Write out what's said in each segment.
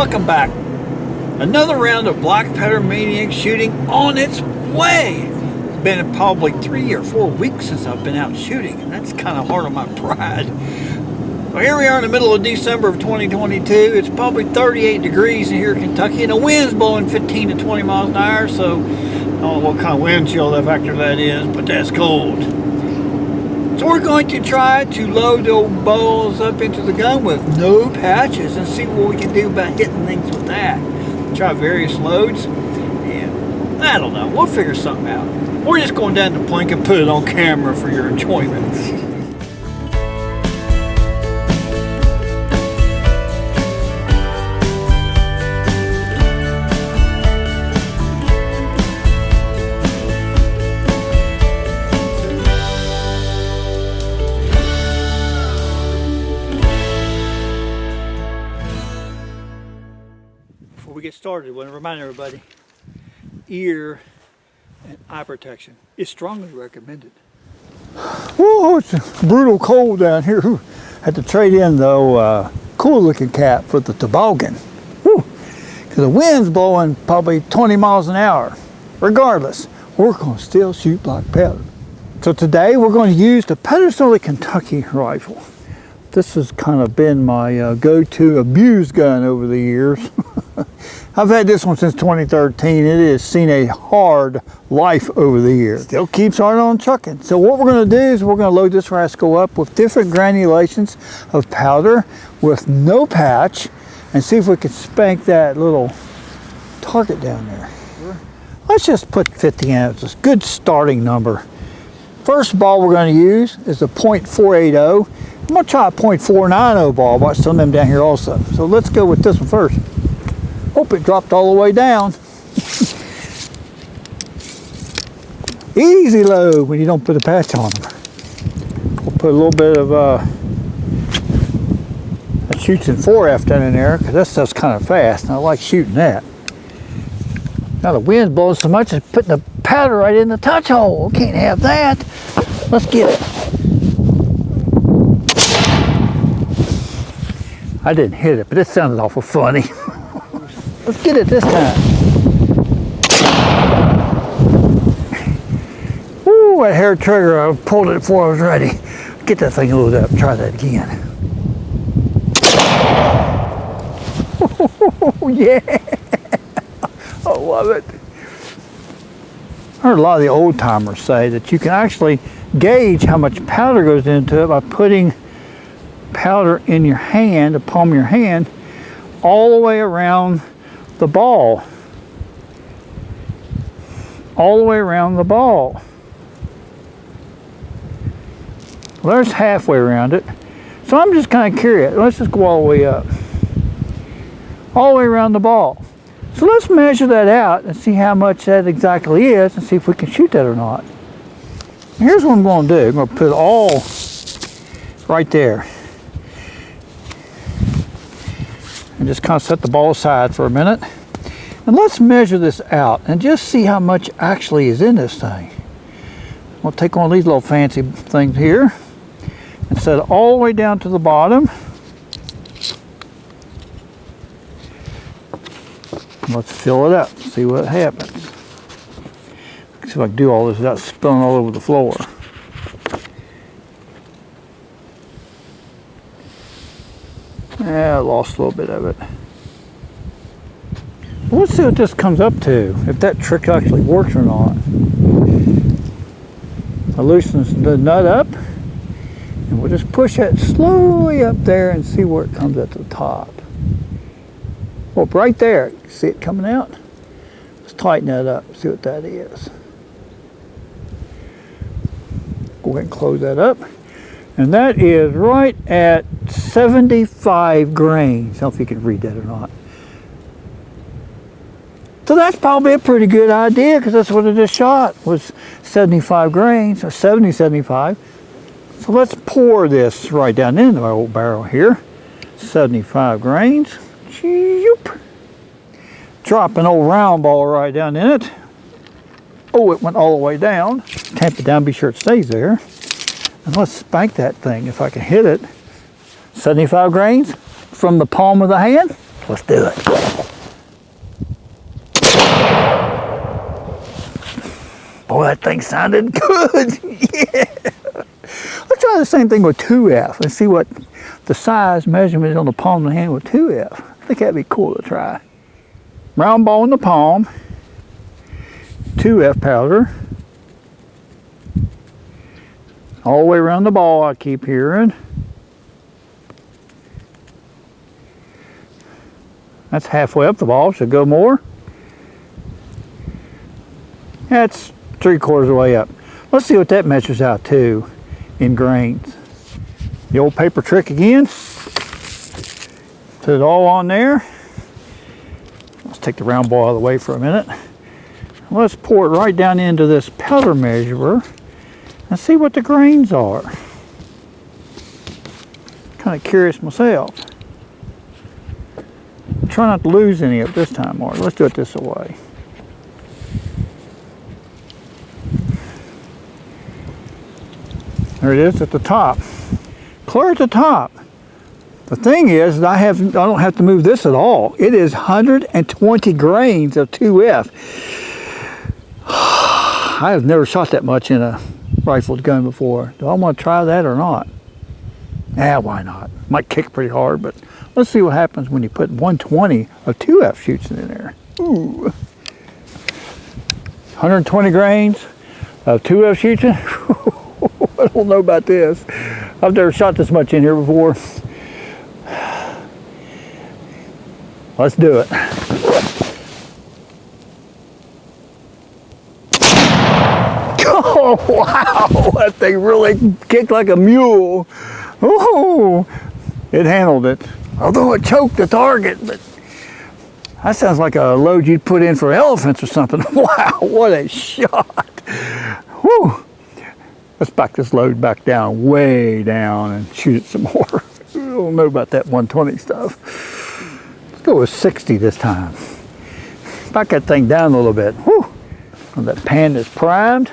welcome back. Another round of black powder maniac shooting on its way. It's been probably 3 or 4 weeks since I've been out shooting, and that's kind of hard on my pride. Well, here we are in the middle of December of 2022. It's probably 38 degrees in here in Kentucky, and the wind's blowing 15 to 20 miles an hour, so I don't know what kind of wind chill factor that is, but that's cold. So we're going to try to load the old balls up into the gun with no patches and see what we can do about hitting things with that. Try various loads, and I don't know, we'll figure something out. We're just going down to Plink and put it on camera for your enjoyment. Before we get started, I want to remind everybody, ear and eye protection is strongly recommended. Whoa, it's brutal cold down here. Had to trade in the cool looking cap for the toboggan. Because the wind's blowing probably 20 miles an hour. Regardless, we're going to still shoot black powder. So today we're going to use the Pedersen Kentucky rifle. This has kind of been my go-to abused gun over the years. I've had this one since 2013. It has seen a hard life over the years. Still keeps right on trucking. So what we're going to do is we're going to load this rascal up with different granulations of powder with no patch and see if we can spank that little target down there. Let's just put 50 ounces. Good starting number. First ball we're going to use is a .480. I'm going to try a .490 ball. Watch some of them down here also. So let's go with this one first. Hope it dropped all the way down. Easy load when you don't put a patch on them. We'll put a little bit of that shoots in 4F down in there because that stuff's kind of fast and I like shooting that. Now the wind's blowing so much it's putting the powder right in the touch hole. Can't have that. Let's get it. I didn't hit it, but it sounded awful funny. Let's get it this time. Ooh, that hair trigger, I pulled it before I was ready. Get that thing loaded up, try that again. Oh, yeah. I love it. I heard a lot of the old timers say that you can actually gauge how much powder goes into it by putting powder in your hand, the palm of your hand, all the way around the ball. All the way around the ball. Well, there's halfway around it. So I'm just kind of curious. Let's just go all the way up. All the way around the ball. So let's measure that out and see how much that exactly is and see if we can shoot that or not. Here's what I'm going to do. I'm going to put it all right there. And just kind of set the ball aside for a minute. And let's measure this out and just see how much actually is in this thing. We'll take one of these little fancy things here and set it all the way down to the bottom. Let's fill it up, see what happens. See if I can do all this without spilling all over the floor. Yeah, I lost a little bit of it. Well, let's see what this comes up to, if that trick actually works or not. I loosen the nut up, and we'll just push that slowly up there and see where it comes at the top. Well, right there, see it coming out? Let's tighten that up, see what that is. Go ahead and close that up. And that is right at 75 grains. I don't know if you can read that or not. So that's probably a pretty good idea because that's what I just shot was 75 grains or 70, 75. So let's pour this right down into our old barrel here. 75 grains. Drop an old round ball right down in it. Oh, it went all the way down. Tamp it down, be sure it stays there. And let's spank that thing if I can hit it. 75 grains from the palm of the hand. Let's do it. Boy, that thing sounded good. Yeah. Let's try the same thing with 2F. Let's see what the size measurement is on the palm of the hand with 2F. I think that'd be cool to try. Round ball in the palm. 2F powder. All the way around the ball, I keep hearing. That's halfway up the ball, should go more. That's 3/4 of the way up. Let's see what that measures out to in grains. The old paper trick again. Put it all on there. Let's take the round ball out of the way for a minute. Let's pour it right down into this powder measurer and see what the grains are. Kind of curious myself. Try not to lose any of it this time, Mark. Let's do it this way. There it is at the top. Clear at the top. The thing is, I don't have to move this at all. It is 120 grains of 2F. I have never shot that much in a rifled gun before. Do I want to try that or not? Why not? Might kick pretty hard, but let's see what happens when you put 120 of 2F shoots in there. Ooh. 120 grains of 2F shoots in. I don't know about this. I've never shot this much in here before. Let's do it. Oh, wow, that thing really kicked like a mule. Oh, it handled it. Although it choked the target, but that sounds like a load you'd put in for elephants or something. Wow, what a shot. Whew. Let's back this load back down, way down, and shoot it some more. I don't know about that 120 stuff. Let's go with 60 this time. Back that thing down a little bit. Whew. Well, that pan is primed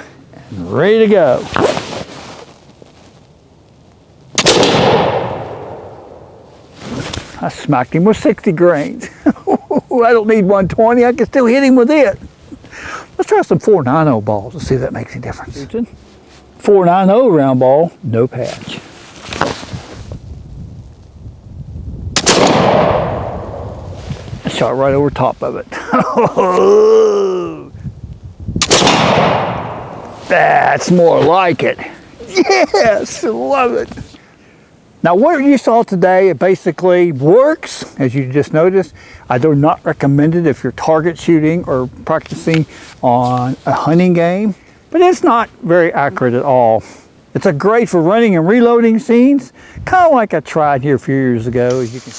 and ready to go. I smacked him with 60 grains. I don't need 120, I can still hit him with it. Let's try some 4.90 balls and see if that makes any difference. 4.90 round ball, no patch. I shot right over top of it. That's more like it. Yes, love it. Now what you saw today, it basically works, as you just noticed. I do not recommend it if you're target shooting or practicing on a hunting game, but it's not very accurate at all. It's a great for running and reloading scenes, kind of like I tried here a few years ago. As you can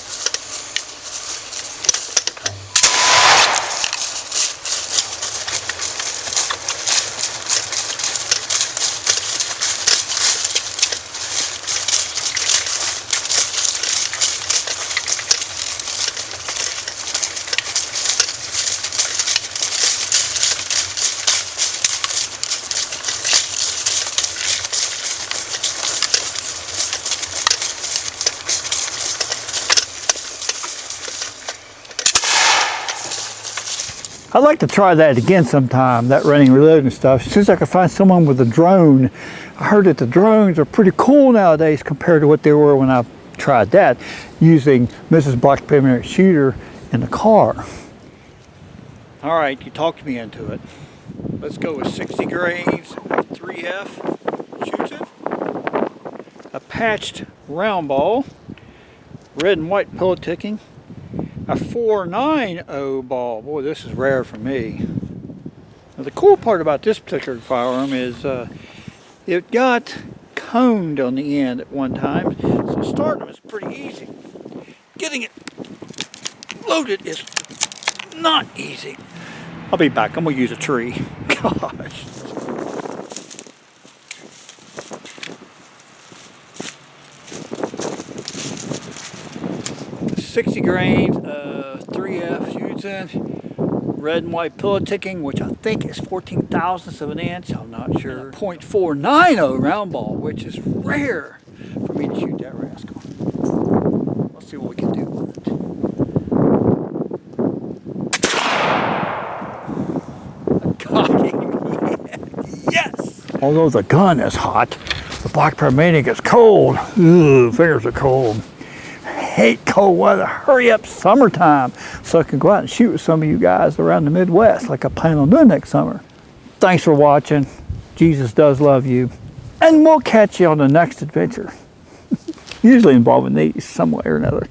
I'd like to try that again sometime, that running, reloading stuff. As soon as I can find someone with a drone. I heard that the drones are pretty cool nowadays compared to what they were when I tried that, using Mrs. Black Pavement Shooter in the car. All right, you talked me into it. Let's go with 60 grains of 3F shoots it. A patched round ball, red and white pillow ticking. A 4.90 ball. Boy, this is rare for me. Now, the cool part about this particular firearm is it got coned on the end at one time, so starting them is pretty easy. Getting it loaded is not easy. I'll be back. I'm going to use a tree. Gosh. .60 grains, 3F shoots in, red and white pillow ticking, which I think is 14 thousandths of an inch. I'm not sure. .490 round ball, which is rare for me to shoot that rascal. Let's see what we can do with it. Although the gun is hot, the Black Paramedic is cold. Ugh, fingers are cold. Hate cold weather. Hurry up, summertime, so I can go out and shoot with some of you guys around the Midwest like I plan on doing next summer. Thanks for watching. Jesus does love you. And we'll catch you on the next adventure. Usually involving these some way or another.